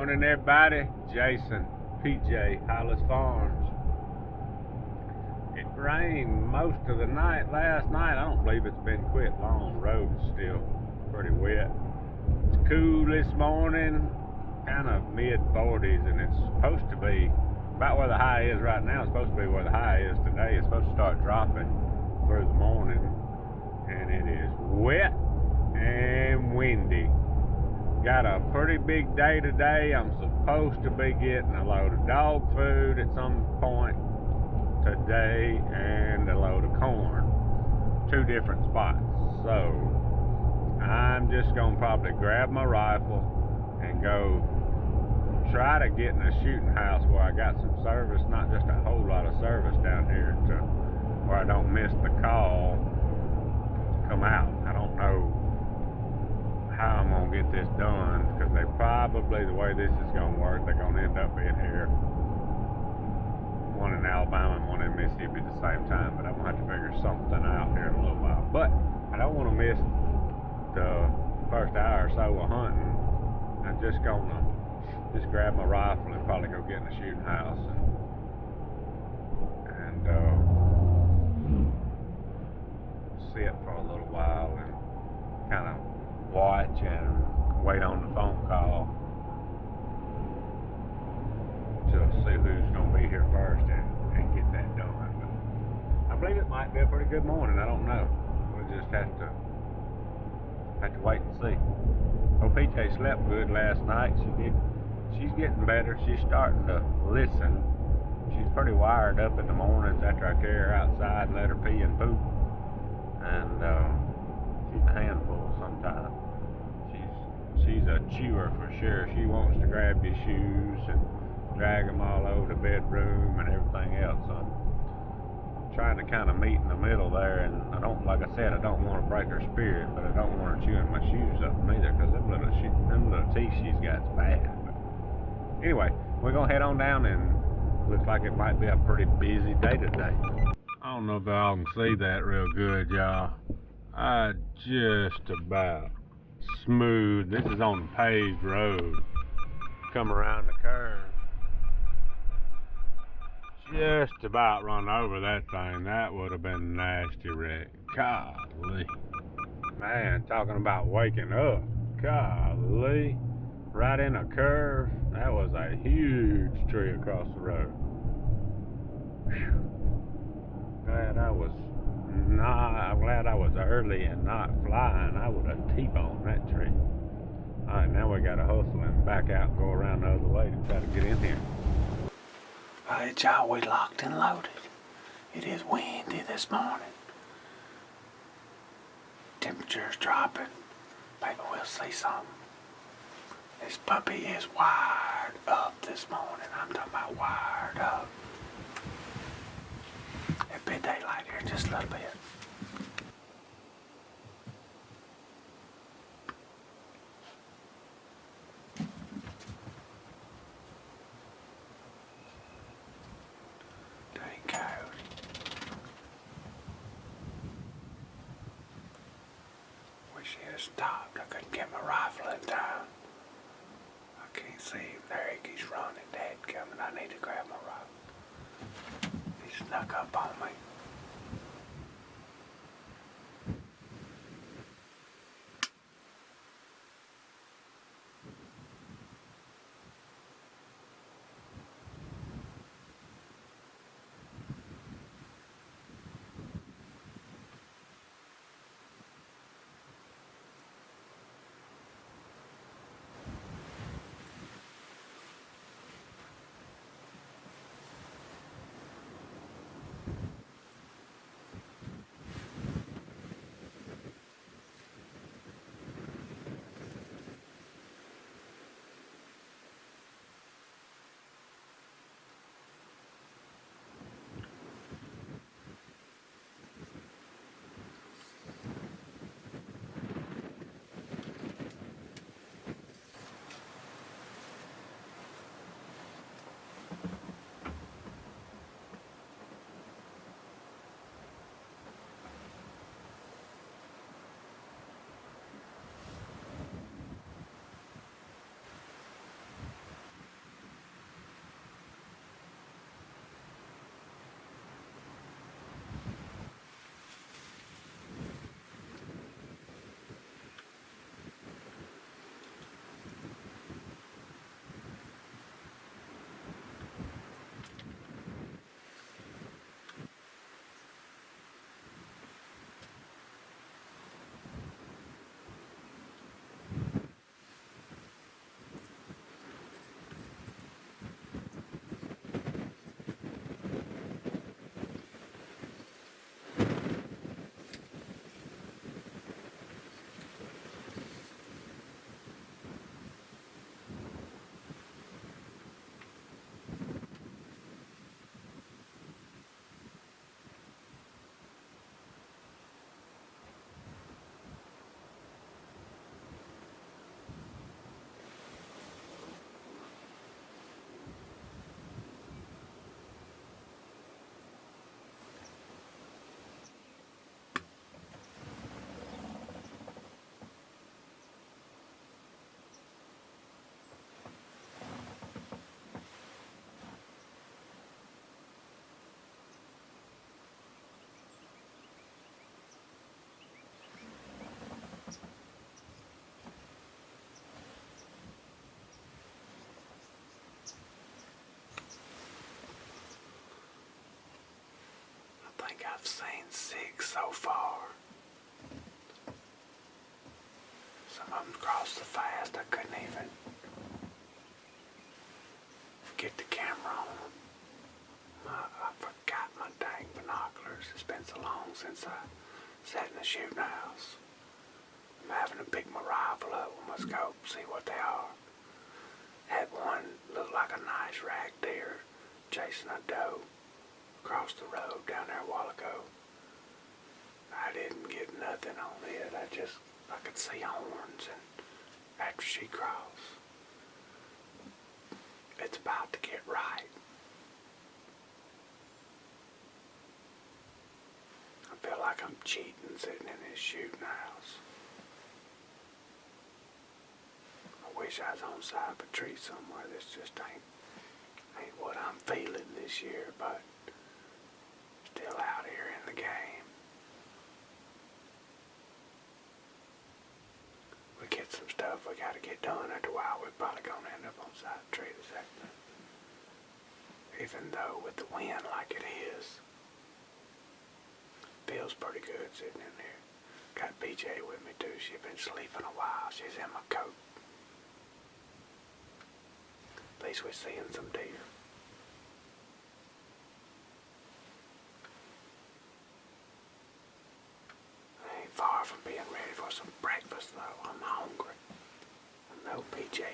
Morning, everybody. Jason, PJ, Hollis Farms. It rained most of the night last night. I don't believe it's been quit long. Road's still pretty wet. It's cool this morning, kind of mid-40s, and it's supposed to be about where the high is right now. It's supposed to be where the high is today. It's supposed to start dropping through the morning, and it is wet and windy. Got a pretty big day today. I'm supposed to be getting a load of dog food at some point today and a load of corn. 2 different spots. So I'm just gonna probably grab my rifle and go try to get in a shooting house where I got some service, not just a whole lot of service down here, to where I don't miss the call to come out. I don't know how I'm gonna get this done, because they probably, the way this is gonna work, they're gonna end up being here, one in Alabama and one in Mississippi at the same time. But I'm gonna have to figure something out here in a little while. But I don't want to miss the first hour or so of hunting. I'm just gonna grab my rifle and probably go get in the shooting house and sit for a little while and kind of watch and wait on the phone call to see who's going to be here first and get that done. But I believe it might be a pretty good morning. I don't know. We'll just have to wait and see. Oh, PJ slept good last night. She's getting better. She's starting to listen. She's pretty wired up in the mornings after I carry her outside and let her pee and poop. And she's a handful sometimes. She's a chewer for sure. She wants to grab your shoes and drag them all over the bedroom and everything else. So I'm trying to kind of meet in the middle there, and I don't, like I said, I don't want to break her spirit, but I don't want her chewing my shoes up neither, because them little teeth she's got's bad. But anyway, we're gonna head on down, and looks like it might be a pretty busy day today. I don't know if y'all can see that real good, y'all. I just about smooth. This is on the paved road. Come around the curve. Just about run over that thing. That would have been a nasty wreck. Golly. Man, talking about waking up. Golly. Right in a curve. That was a huge tree across the road. Whew. I'm glad I was early and not flying. I would have T-boned that tree. Alright, now we gotta hustle and back out and go around the other way to try to get in here. Alright, y'all, we locked and loaded. It is windy this morning. Temperature's dropping. Maybe we'll see something. This puppy is wired up this morning. I'm talking about wired up. It'll be daylight here in just a little bit. Wish he had stopped. I couldn't get my rifle in time. I can't see him there. He's running. Dadgummit, I need to grab my rifle. He snuck up on me. so far. Some of them crossed so fast I couldn't even get the camera on them. I forgot my dang binoculars. It's been so long since I sat in the shooting house. I'm having to pick my rifle up with my scope, see what they are. Had one look like a nice rag deer chasing a doe across the road down there a while ago. I didn't get nothing on it. I could see horns and after she crossed. It's about to get right. I feel like I'm cheating sitting in this shooting house. I wish I was on side of a tree somewhere. This just ain't what I'm feeling this year, but still out here in the game. We get some stuff we gotta get done. After a while, we're probably gonna end up on side of the tree this afternoon. Even though with the wind like it is, feels pretty good sitting in there. Got PJ with me too. She's been sleeping a while. She's in my coat. At least we're seeing some deer. I ain't far from being ready for some breakfast though. I'm hungry. I know PJ is.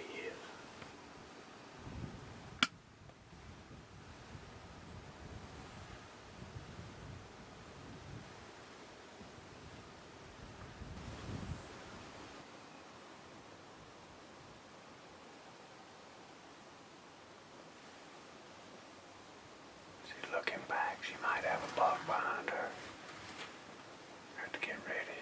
Looking back, she might have a buck behind her. Have to get ready.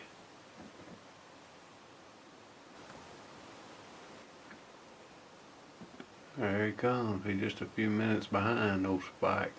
There he comes. He's just a few minutes behind old Spike.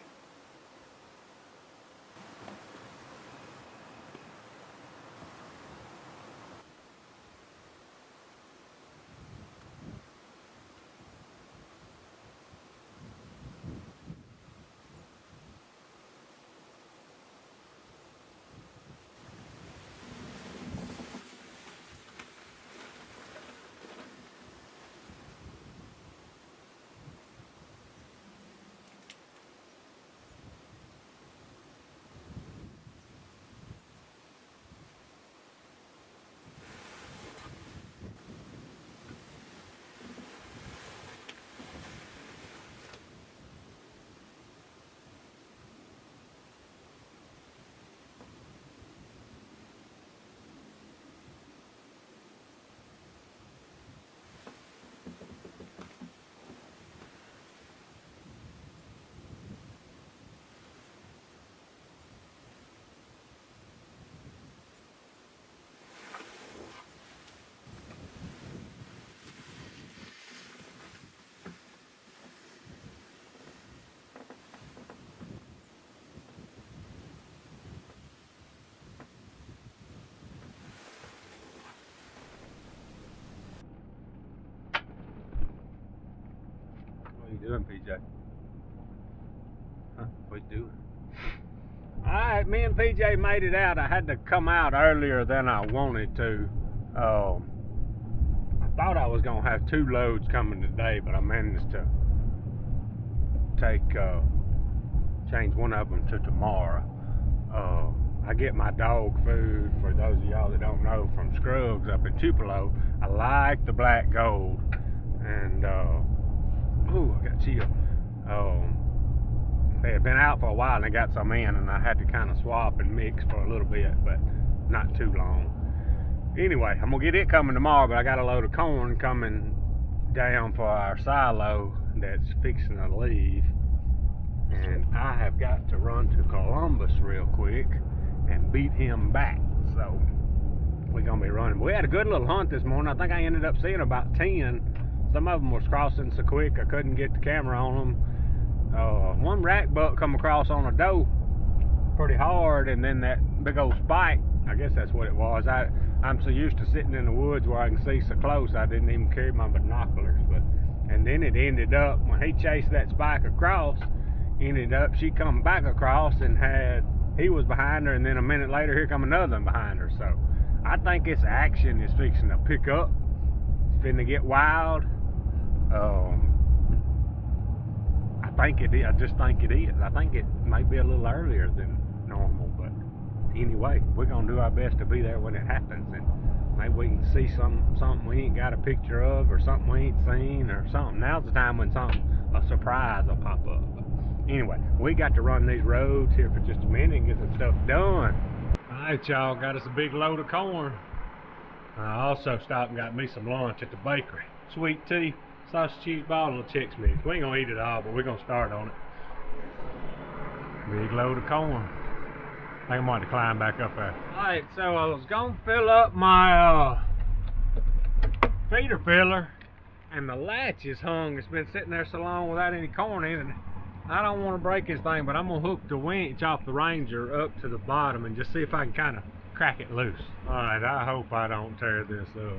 What you doing, PJ? Huh? What you doing? Alright, me and PJ made it out. I had to come out earlier than I wanted to. I thought I was going to have 2 loads coming today, but I managed to change one of them to tomorrow. I get my dog food, for those of y'all that don't know, from Scruggs up in Tupelo. I like the black gold, and ooh, I got chill. They had been out for a while and they got some in, and I had to kind of swap and mix for a little bit, but not too long. Anyway, I'm gonna get it coming tomorrow, but I got a load of corn coming down for our silo that's fixing to leave, and I have got to run to Columbus real quick and beat him back. So we're gonna be running. We had a good little hunt this morning. I think I ended up seeing about 10. Some of them was crossing so quick I couldn't get the camera on them. One rack buck come across on a doe pretty hard, and then that big old spike, I guess that's what it was. I'm so used to sitting in the woods where I can see so close, I didn't even carry my binoculars. And then it ended up, when he chased that spike across, she come back across and had he was behind her, and then a minute later, here come another one behind her. So I think this action is fixing to pick up. It's finna get wild. I just think it is. I think it might be a little earlier than normal, but anyway, we're gonna do our best to be there when it happens, and maybe we can see something we ain't got a picture of, or something we ain't seen, or something. Now's the time when a surprise will pop up. But anyway, we got to run these roads here for just a minute and get some stuff done. Alright, y'all, got us a big load of corn. I also stopped and got me some lunch at the bakery. Sweet tea, sausage, cheese ball, and a Chex Mix. We ain't gonna eat it all, but we're gonna start on it. Big load of corn. I think I'm going to climb back up there. Alright, so I was gonna fill up my feeder filler, and the latch is hung. It's been sitting there so long without any corn in it. I don't want to break this thing, but I'm gonna hook the winch off the Ranger up to the bottom and just see if I can kind of crack it loose. Alright, I hope I don't tear this up.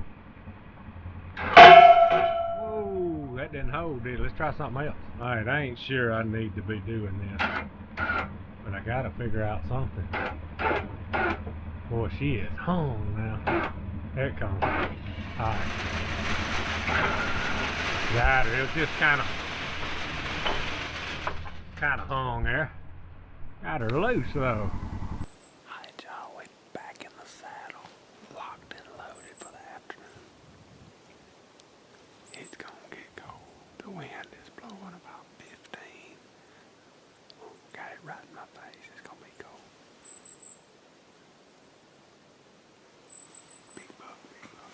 Whoa, that didn't hold, did it? Let's try something else. Alright, I ain't sure I need to be doing this, but I gotta figure out something. Boy, she is hung now. There it comes. Alright. Got her. It was just kind of hung there. Got her loose though. Alright, y'all, we're back in the saddle, locked and loaded for the afternoon. It's gonna get cold. The wind is blowing about 15. Ooh, got it right in my face. It's gonna be cold. Big buck, big buck.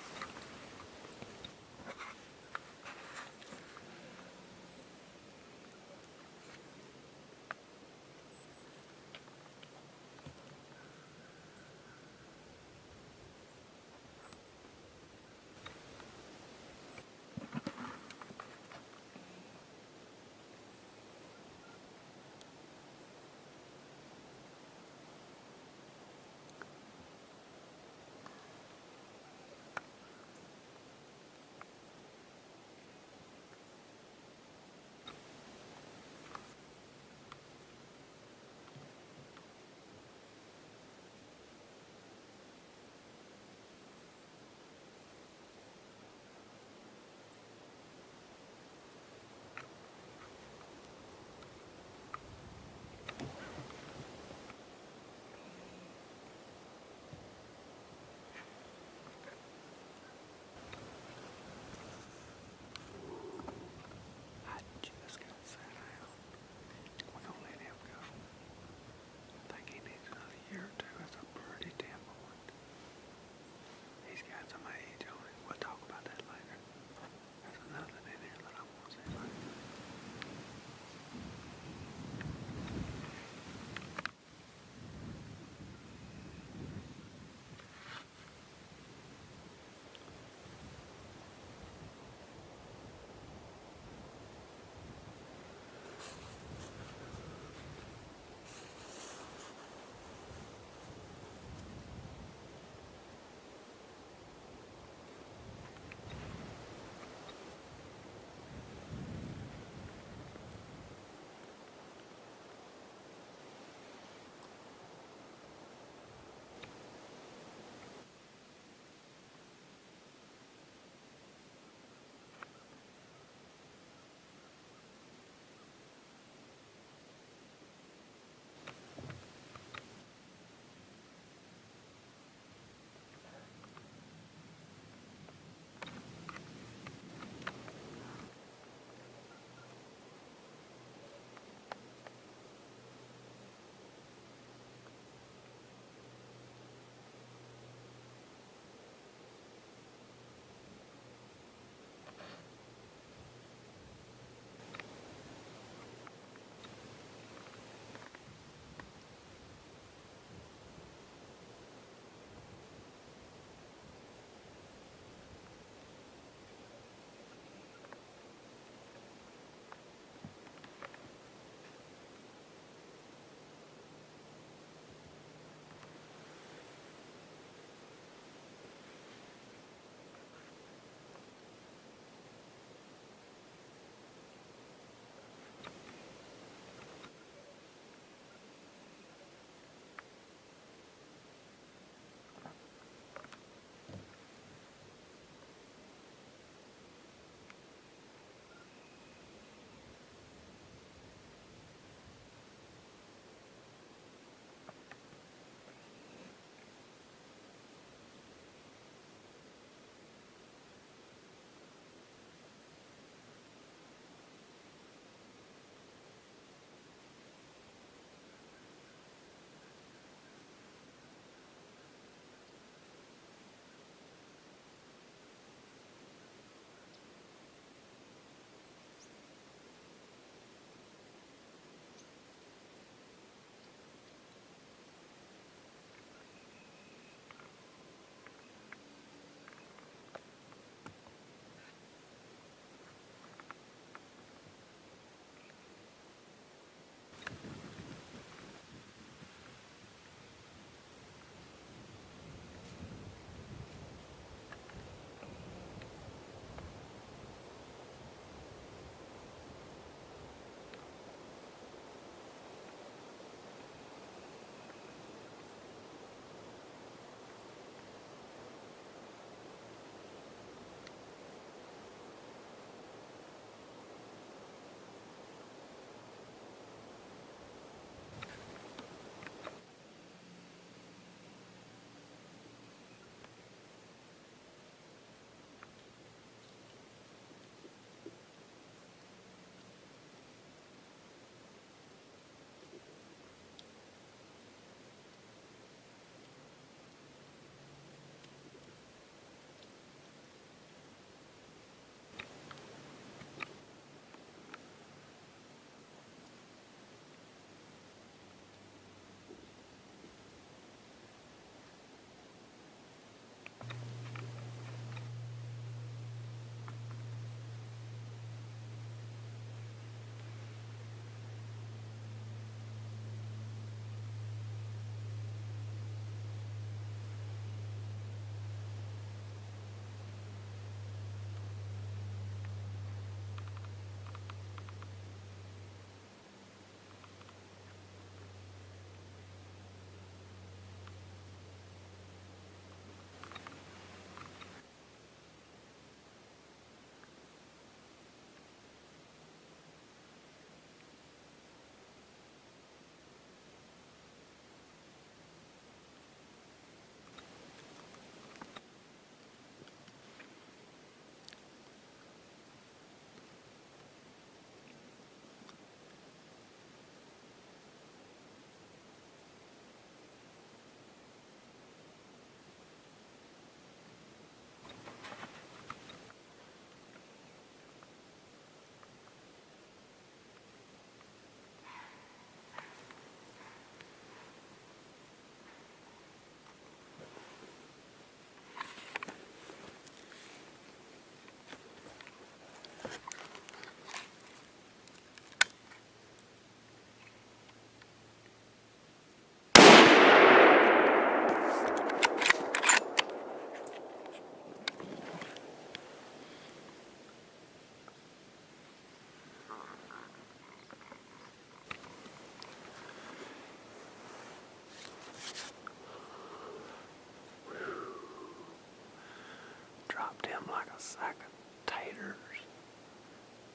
dropped him like a sack of taters.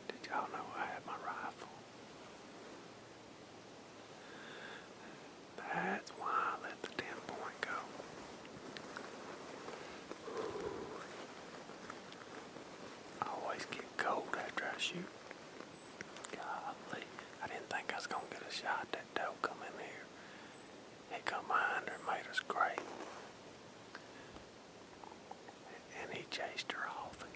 Did y'all know I had my rifle? That's why I let the 10-point go. I always get cold after I shoot. Golly, I didn't think I was gonna get a shot. That doe come in here. He come behind her and made us great. And he chased her off and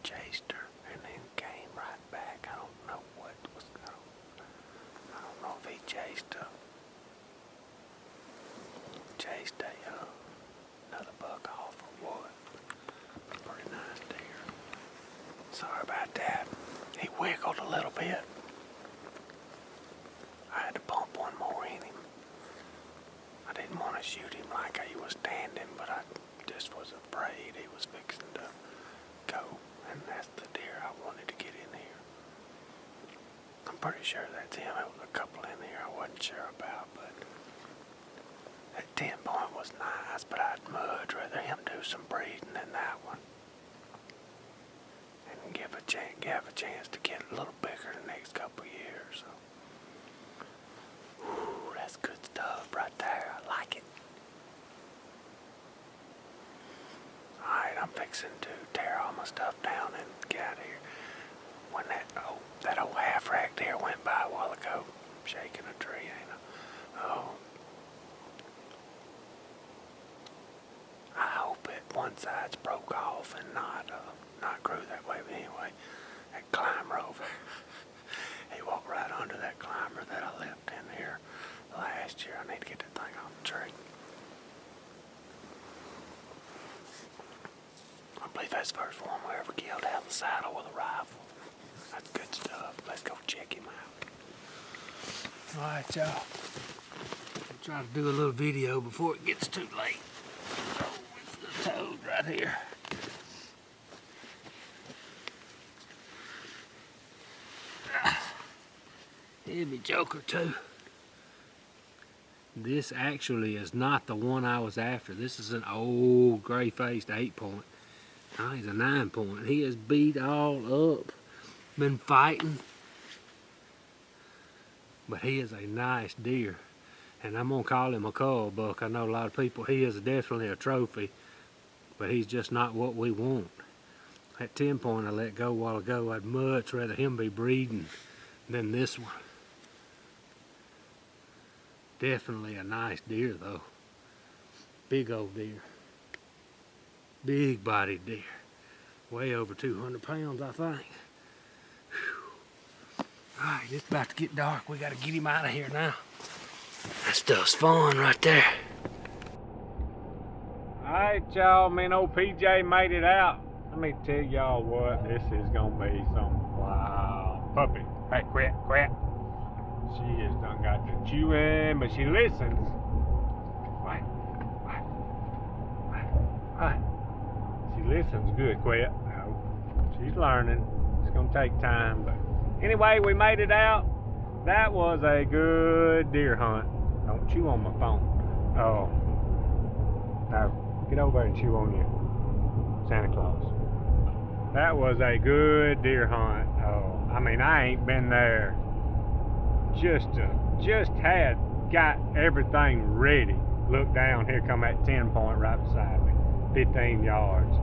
chased her and then came right back. I don't know what was going on. I don't know if he chased another buck off or what. Pretty nice deer. Sorry about that. He wiggled a little bit. I had to pump one more in him. I didn't want to shoot him like he was standing, but I just was afraid he was fixing to go. And that's the deer I wanted to get in here. I'm pretty sure that's him. There was a couple in here I wasn't sure about, but that 10-point was nice, but I'd much rather him do some breeding than that one. And give a chance to get a little bigger the next couple of years. So. Ooh, that's good stuff right there. I like it. Alright, I'm fixing to tear all my stuff down and get out of here. When that old half-rack deer went by a while ago, shaking a tree, ain't I? Oh. I hope it one side's broke off and not grew that way, but anyway, that climber over, he walked right under that climber that I left in here last year. I need to get that thing off the tree. I believe that's the first one we ever killed out of the saddle with a rifle. That's good stuff. Let's go check him out. Alright, y'all. I'll try to do a little video before it gets too late. Oh, it's the toad right here. Heavy joker too. This actually is not the one I was after. This is an old gray-faced 8-point. Now he's a 9-point. He is beat all up. Been fighting. But he is a nice deer. And I'm gonna call him a cull buck. I know a lot of people, he is definitely a trophy, but he's just not what we want. That 10-point I let go a while ago, I'd much rather him be breeding than this one. Definitely a nice deer though. Big old deer. Big bodied deer. Way over 200 pounds, I think. Alright, it's about to get dark. We gotta get him out of here now. That stuff's fun right there. Alright, y'all, me and old PJ made it out. Let me tell y'all what, this is gonna be some wow. Puppy, hey, quit. She has done got the chewing, but she listens. What? She listens good, quit. No, she's learning. It's gonna take time, but anyway, we made it out. That was a good deer hunt. Don't chew on my phone. Oh. Now, get over there and chew on you, Santa Claus. That was a good deer hunt. Oh, I mean, I ain't been there. Just got everything ready. Look down, here come that 10-point right beside me. 15 yards.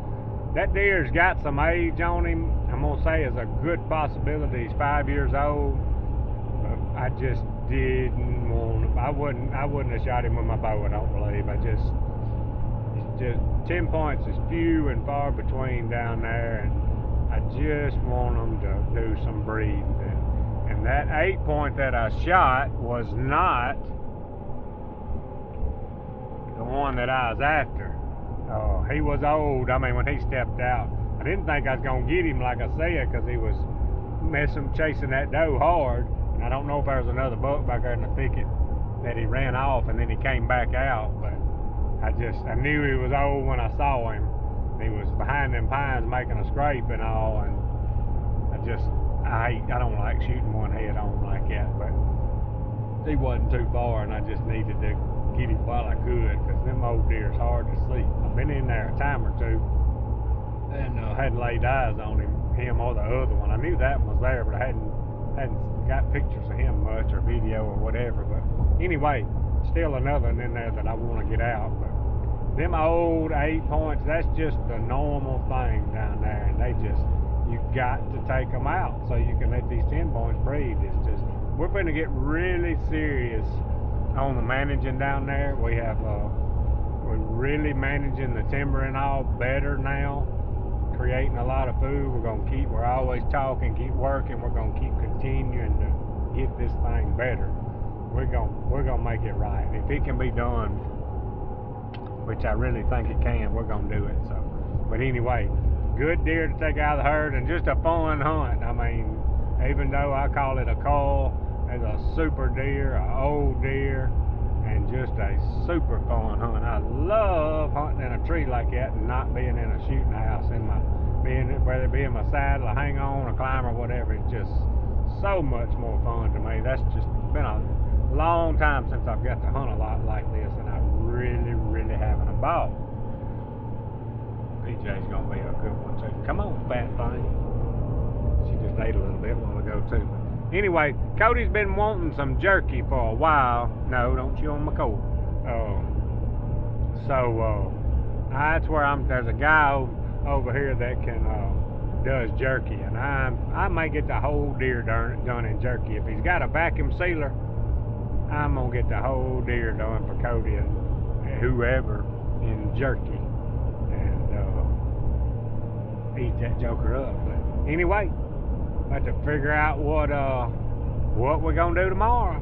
That deer's got some age on him. I'm gonna say it's a good possibility he's 5 years old. But I just didn't want him. I wouldn't have shot him with my bow, I don't believe. It's just 10 points is few and far between down there, and I just want them to do some breeding. And that 8-point that I shot was not the one that I was after. He was old. I mean, when he stepped out, I didn't think I was gonna get him, like I said, because he was chasing that doe hard. And I don't know if there was another buck back there in the thicket that he ran off and then he came back out. But I knew he was old when I saw him. He was behind them pines making a scrape and all, and I don't like shooting one head on like that, but he wasn't too far, and I just needed to get him while I could, because them old deer's hard to see. I've been in there a time or two, hadn't laid eyes on him or the other one. I knew that one was there, but I hadn't got pictures of him much or video or whatever. But anyway, still another one in there that I want to get out. But them old 8 points, that's just the normal thing down there, and you got to take them out so you can let these 10 points breathe. It's just, we're going to get really serious on the managing down there. We're really managing the timber and all better now, creating a lot of food. We're always talking, keep working. We're going to keep continuing to get this thing better. We're going to make it right. If it can be done, which I really think it can, we're going to do it. So, but anyway, good deer to take out of the herd and just a fun hunt. I mean, even though I call it a call, it's a super deer, an old deer, and just a super fun hunt. I love hunting in a tree like that and not being in a shooting house, whether it be in my saddle, a hang on, a climb, or whatever. It's just so much more fun to me. That's just been a long time since I've got to hunt a lot like this, and I really, really having a ball. PJ's gonna be a good one too. Come on, fat thing. She just ate a little bit while ago too. But anyway, Cody's been wanting some jerky for a while. No, don't chew on my coat. That's where there's a guy over here that does jerky, and I may get the whole deer done in jerky. If he's got a vacuum sealer, I'm gonna get the whole deer done for Cody and whoever in jerky, and eat that joker up. But anyway, I have to figure out what we're gonna do tomorrow.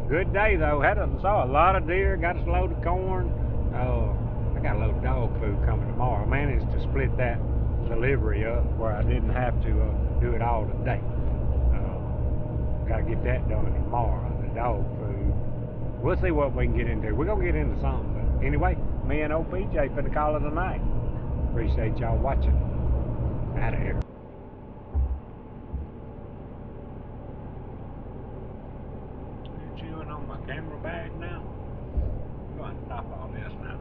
Good day though. Saw a lot of deer. Got us a load of corn. I got a load of dog food coming tomorrow. I managed to split that delivery up where I didn't have to do it all today. Gotta get that done tomorrow. The dog food. We'll see what we can get into. We're gonna get into something. But anyway, me and old PJ for the call of the night. Appreciate y'all watching. Out of here. You chewing on my camera bag now? I'm going to stop all this now.